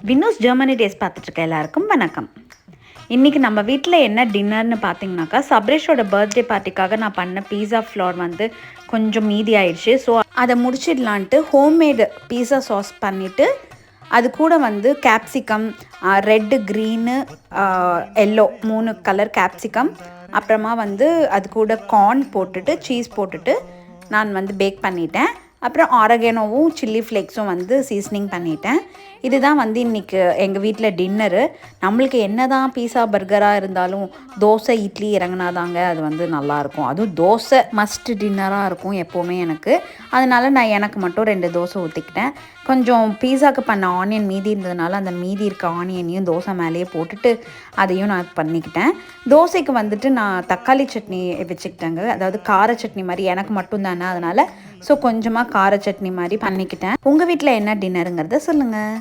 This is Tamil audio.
வின்னோஸ் ஜெர்மனி டேஸ் பார்த்துட்ருக்க எல்லாருக்கும் வணக்கம். இன்றைக்கி நம்ம வீட்டில் என்ன டின்னர்னு பார்த்தீங்கன்னாக்கா, சப்ரேஷோட பர்த்டே பார்ட்டிக்காக நான் பண்ண பீஸா ஃப்ளோர் வந்து கொஞ்சம் மீதி ஆயிடுச்சு. ஸோ அதை முடிச்சிடலான்ட்டு ஹோம்மேடு பீஸா சாஸ் பண்ணிவிட்டு அது கூட வந்து capsicum, red, green, yellow 3 colour capsicum, அப்புறமா வந்து அது கூட கார்ன் போட்டுட்டு சீஸ் போட்டுட்டு நான் வந்து பேக் பண்ணிட்டேன். அப்புறம் ஆரகேனோவும் சில்லி ஃப்ளேக்ஸும் வந்து சீசனிங் பண்ணிட்டேன். இதுதான் வந்து இன்றைக்கி எங்கள் வீட்டில் டின்னரு. நம்மளுக்கு என்ன தான் பீஸா பர்கராக இருந்தாலும் தோசை இட்லி இறங்கினாதாங்க அது வந்து நல்லாயிருக்கும். அதுவும் தோசை மஸ்ட் டின்னராக இருக்கும் எப்போவுமே எனக்கு. அதனால் நான் எனக்கு மட்டும் 2 தோசை ஊற்றிக்கிட்டேன். கொஞ்சம் பீஸாவுக்கு பண்ண ஆனியன் மீதி இருந்ததுனால அந்த மீதி இருக்க ஆனியனையும் தோசை மேலேயே போட்டுட்டு அதையும் நான் பண்ணிக்கிட்டேன். தோசைக்கு வந்துட்டு நான் தக்காளி சட்னி வச்சுக்கிட்டேங்க. அதாவது கார சட்னி மாதிரி எனக்கு மட்டும் தானே, அதனால் ஸோ கொஞ்சமாக கார சட்னி மாதிரி பண்ணிக்கிட்டேன். உங்கள் வீட்டில் என்ன டின்னருங்கிறத சொல்லுங்கள்.